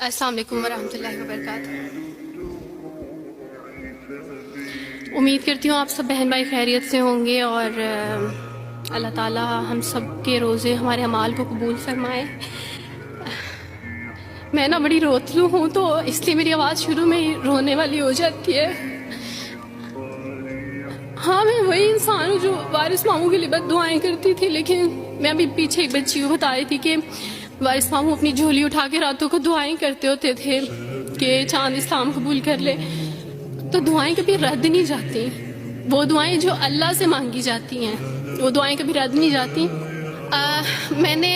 अस्सलाम वालेकुम वरहमतुल्लाहि वबरकातुह। उम्मीद करती हूँ आप सब बहन भाई खैरियत से होंगे और अल्लाह ताला हम सब के रोज़े हमारे अमाल को कबूल फरमाए। मैं ना बड़ी रोतलू हूँ तो इसलिए मेरी आवाज़ शुरू में ही रोने वाली हो जाती है। हाँ, मैं वही इंसान हूँ जो वारिस मामू के लिए बद दुआएँ करती थी, लेकिन मैं अभी पीछे एक बच्ची को बता रही थी कि वारिस मामू अपनी झोली उठा के रातों को दुआएं करते होते थे कि चांद इस्लाम कबूल कर ले। तो दुआएं कभी रद्द नहीं जाती, वो दुआएं जो अल्लाह से मांगी जाती हैं वो दुआएं कभी रद्द नहीं जाती। मैंने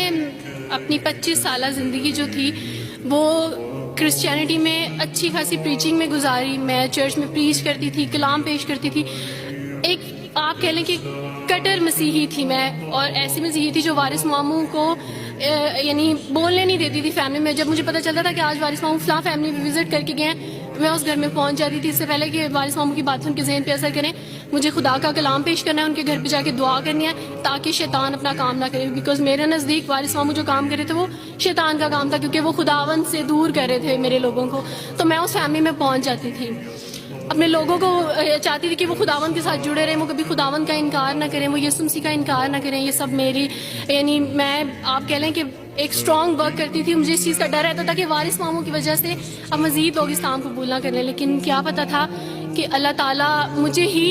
अपनी 25 साल ज़िंदगी जो थी वो क्रिश्चियनिटी में अच्छी खासी प्रीचिंग में गुजारी। मैं चर्च में प्रीच करती थी, कलाम पेश करती थी। एक आप कह लें कि कटर मसीही थी मैं, और ऐसी मसीही थी जो वारिस मामू को यानी बोलने नहीं देती थी फैमिली में। जब मुझे पता चलता था कि आज वारिस मामू फलां फैमिली में विजिट करके गए हैं, मैं उस घर में पहुंच जाती थी। इससे पहले कि वारिस मामू की बात उनके जहन पे असर करें, मुझे खुदा का कलाम पेश करना है, उनके घर पे जाके दुआ करनी है ताकि शैतान अपना काम ना करे। बिकॉज मेरे नज़दीक वारिस मामू जो काम कर रहे थे वो शैतान का काम था, क्योंकि वो खुदावन से दूर कर रहे थे मेरे लोगों को। तो मैं उस फैमिली में पहुंच जाती थी, अपने लोगों को चाहती थी कि वो खुदावन के साथ जुड़े रहें, वो कभी खुदावन का इनकार ना करें, वो यीशु मसीह का इनकार ना करें। ये सब मेरी यानी मैं आप कह लें कि एक स्ट्रॉन्ग वर्क करती थी। मुझे इस चीज़ का डर रहता था कि वारिस मामू की वजह से अब मज़ीद लोग इस्लाम कबूल ना कर लें, लेकिन क्या पता था कि अल्लाह ताला मुझे ही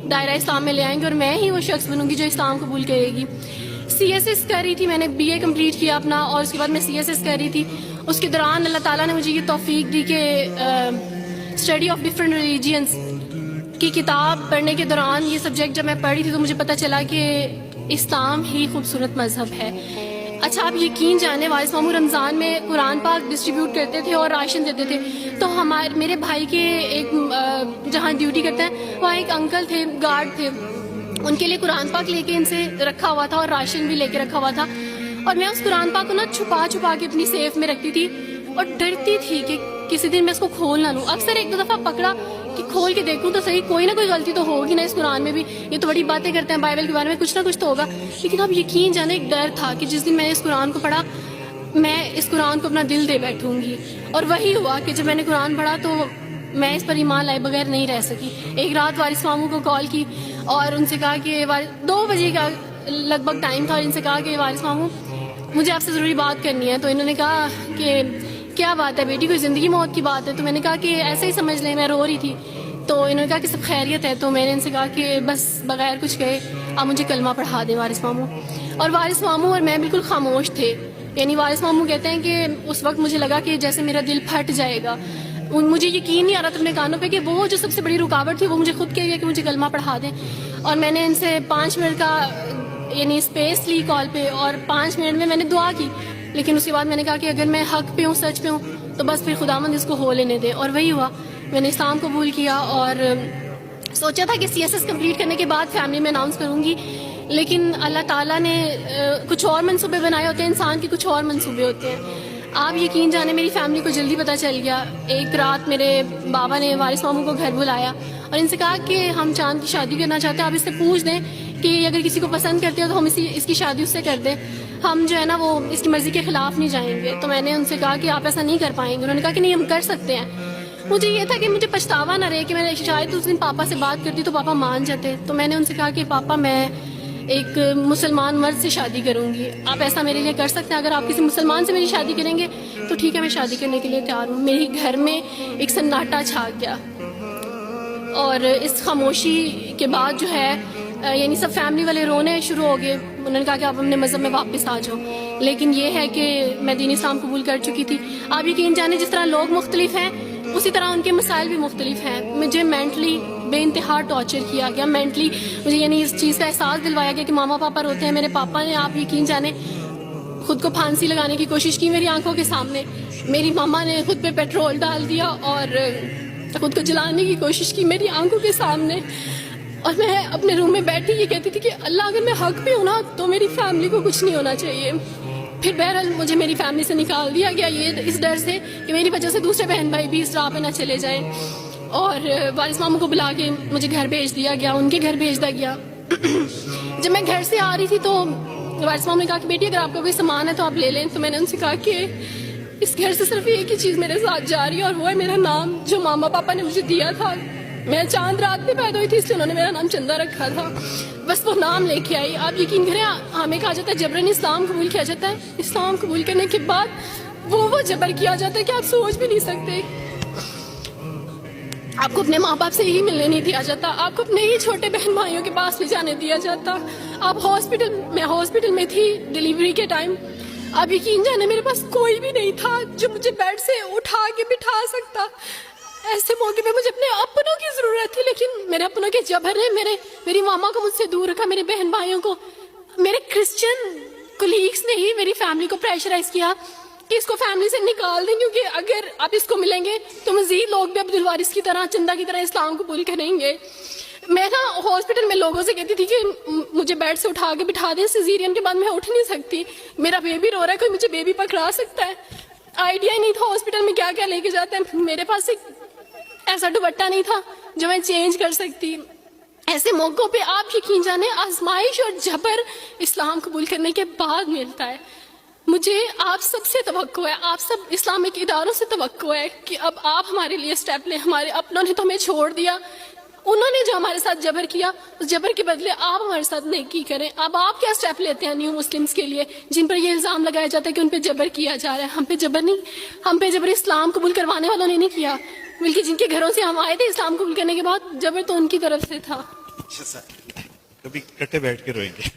दायरा इस्लाम में ले आएंगे और मैं ही वो शख्स बनूंगी जो इस्लाम कबूल करेगी। CSS कर रही थी, मैंने BA कंप्लीट किया अपना, और उसके बाद मैं CSS कर रही थी। उसके दौरान अल्लाह ताला ने मुझे ये तौफीक दी कि स्टडी ऑफ डिफरेंट रिलीजियंस की किताब पढ़ने के दौरान ये सब्जेक्ट जब मैं पढ़ रही थी तो मुझे पता चला कि इस्लाम ही खूबसूरत मजहब है। अच्छा, आप यकीन जाने वारिस मामू रमज़ान में कुरान पाक डिस्ट्रीब्यूट करते थे और राशन देते थे। तो मेरे भाई के एक जहाँ ड्यूटी करते हैं वहाँ एक अंकल थे, गार्ड थे, उनके लिए कुरान पाक लेके इनसे रखा हुआ था और राशन भी लेके रखा हुआ था। और मैं उस कुरान पाक को ना छुपा छुपा के अपनी सेफ में रखती थी और डरती थी कि किसी दिन मैं इसको खोल ना लूँ। अक्सर एक दो दफ़ा पकड़ा कि खोल के देखूँ तो सही, कोई ना कोई गलती तो होगी ना इस कुरान में भी। ये तो बड़ी बातें करते हैं बाइबल के बारे में, कुछ ना कुछ तो होगा। लेकिन अब यकीन जाने एक डर था कि जिस दिन मैंने इस कुरान को पढ़ा मैं इस कुरान को अपना दिल दे बैठूंगी। और वही हुआ कि जब मैंने कुरान पढ़ा तो मैं इस पर ईमान लाए बगैर नहीं रह सकी। एक रात वारिस मामू को कॉल की और उनसे कहा कि 2 बजे का लगभग टाइम था, और इनसे कहा कि वारिस मामू मुझे आपसे ज़रूरी बात करनी है। तो इन्होंने कहा कि क्या बात है बेटी, कोई ज़िंदगी मौत की बात है? तो मैंने कहा कि ऐसे ही समझ लें, मैं रो रही थी। तो इन्होंने कहा कि सब खैरियत है। तो मैंने इनसे कहा कि बस बगैर कुछ कहे आप मुझे कलमा पढ़ा दें वारिस मामू। और वारिस मामू और मैं बिल्कुल खामोश थे। यानी वारिस मामू कहते हैं कि उस वक्त मुझे लगा कि जैसे मेरा दिल फट जाएगा। मुझे यकीन नहीं आ रहा था अपने कानों पे कि वो जो सबसे बड़ी रुकावट थी वो मुझे खुद कह गया कि मुझे कलमा पढ़ा दें। और मैंने इनसे 5 मिनट का यानी स्पेस ली कॉल पे, और 5 मिनट में मैंने दुआ की। लेकिन उसके बाद मैंने कहा कि अगर मैं हक पे हूँ, सच पे हूँ, तो बस फिर खुदावंद इसको हो लेने दे। और वही हुआ, मैंने इस्लाम कबूल किया और सोचा था कि CSS कंप्लीट करने के बाद फैमिली में अनाउंस करूँगी। लेकिन अल्लाह ताला ने कुछ और मंसूबे बनाए होते हैं, इंसान के कुछ और मंसूबे होते हैं। आप यकीन जाने मेरी फैमिली को जल्दी पता चल गया। एक रात मेरे बाबा ने वारिस मामू को घर बुलाया और इनसे कहा कि हम चांद की शादी करना चाहते हैं, आप इससे पूछ दें कि अगर किसी को पसंद करते हो तो हम इसकी शादी उससे कर दें, हम जो है ना वो इसकी मर्ज़ी के ख़िलाफ़ नहीं जाएंगे। तो मैंने उनसे कहा कि आप ऐसा नहीं कर पाएंगे। उन्होंने कहा कि नहीं, हम कर सकते हैं। मुझे ये था कि मुझे पछतावा ना रहे कि मैंने शायद उस दिन पापा से बात करती तो पापा मान जाते। तो मैंने उनसे कहा कि पापा मैं एक मुसलमान मर्द से शादी करूंगी, आप ऐसा मेरे लिए कर सकते हैं? अगर आप किसी मुसलमान से मेरी शादी करेंगे तो ठीक है, मैं शादी करने के लिए तैयार हूँ। मेरे घर में एक सन्नाटा छा गया और इस खामोशी के बाद जो है यानी सब फैमिली वाले रोने शुरू हो गए। उन्होंने कहा कि आप अपने मज़हब में वापस आ जाओ। लेकिन ये है कि मैं दीन इस्लाम कबूल कर चुकी थी। आप यकीन जाने जिस तरह लोग मुख्तलिफ हैं उसी तरह उनके मसाइल भी मुख्तलिफ हैं। मुझे मेंटली बेइंतहा टॉर्चर किया गया। मेंटली मुझे यानी इस चीज़ का एहसास दिलवाया गया कि मामा पापा रोते हैं। मेरे पापा ने आप यकीन जाने खुद को फांसी लगाने की कोशिश की मेरी आंखों के सामने। मेरी मामा ने खुद पे पेट्रोल डाल दिया और खुद को जलाने की कोशिश की मेरी आंखों के सामने। और मैं अपने रूम में बैठी ये कहती थी कि अल्लाह अगर मैं हक पे हूँ ना तो मेरी फैमिली को कुछ नहीं होना चाहिए। फिर बहरहाल मुझे मेरी फैमिली से निकाल दिया गया, ये इस डर से कि मेरी वजह से दूसरे बहन भाई भी इस राह पे ना चले जाएं। और वारिस मामू को बुला के मुझे घर भेज दिया गया, उनके घर भेज दिया गया। जब मैं घर से आ रही थी तो वारिस मामू ने कहा कि बेटी अगर आपका कोई सामान है तो आप ले लें। तो मैंने उनसे कहा कि اس گھر سے صرف ایک ہی چیز میرے ساتھ جا رہی ہے اور وہ ہے میرا نام جو ماما پاپا نے مجھے دیا تھا. میں چاند رات میں پیدا ہوئی تھی اس لیے انہوں نے میرا نام چندہ رکھا تھا. بس وہ نام لے کے آئی. آپ یقین کریں ہمیں کہا جاتا ہے جبرن اسلام قبول کیا جاتا ہے. اسلام قبول کرنے کے بعد وہ جبر کیا جاتا ہے کہ آپ سوچ بھی نہیں سکتے. آپ کو اپنے ماں باپ سے ہی ملنے نہیں دیا جاتا. آپ کو اپنے ہی چھوٹے بہن بھائیوں کے پاس نہیں جانے دیا جاتا. آپ ہاسپٹل میں تھی ڈیلیوری کے ٹائم. آپ یقین جانے میرے پاس کوئی بھی نہیں تھا جو مجھے بیڈ سے اٹھا کے بٹھا سکتا. ایسے موقع پہ مجھے اپنے اپنوں کی ضرورت تھی لیکن میرے اپنوں کے جبر نے میری ماما کو مجھ سے دور رکھا. میرے بہن بھائیوں کو میرے کرسچن کولیگس نے ہی میری فیملی کو پریشرائز کیا کہ اس کو فیملی سے نکال دیں کیونکہ اگر آپ اس کو ملیں گے تو مزید لوگ بھی عبدالوارث کی طرح چندہ کی طرح اسلام قبول کریں گے. میں نا ہاسپٹل میں لوگوں سے کہتی تھی کہ مجھے بیڈ سے اٹھا کے بٹھا دیں. سیزیرین کے بعد میں اٹھ نہیں سکتی. میرا بیبی رو رہا ہے, کوئی مجھے بیبی پکڑا سکتا ہے. آئیڈیا ہی نہیں تھا ہاسپٹل میں کیا کیا لے کے جاتے ہیں. میرے پاس ایک ایسا دوپٹہ نہیں تھا جو میں چینج کر سکتی. ایسے موقعوں پہ آپ یقین جانے آزمائش اور جبر اسلام قبول کرنے کے بعد ملتا ہے. مجھے آپ سب سے توقع ہے, آپ سب اسلامک اداروں سے توقع ہے کہ اب آپ ہمارے لیے سٹیپ لیں. ہمارے اپنوں نے تو ہمیں چھوڑ دیا, انہوں نے جو ہمارے ساتھ جبر کیا اس جبر کے بدلے آپ ہمارے ساتھ نیکی کریں. اب آپ کیا سٹیپ لیتے ہیں نیو مسلمز کے لیے جن پر یہ الزام لگایا جاتا ہے کہ ان پہ جبر کیا جا رہا ہے. ہم پہ جبر نہیں, ہم پہ جبر اسلام قبول کروانے والوں نے نہیں کیا بلکہ جن کے گھروں سے ہم آئے تھے اسلام قبول کرنے کے بعد جبر تو ان کی طرف سے تھا. کبھی کٹے بیٹھ کے روئیں گے.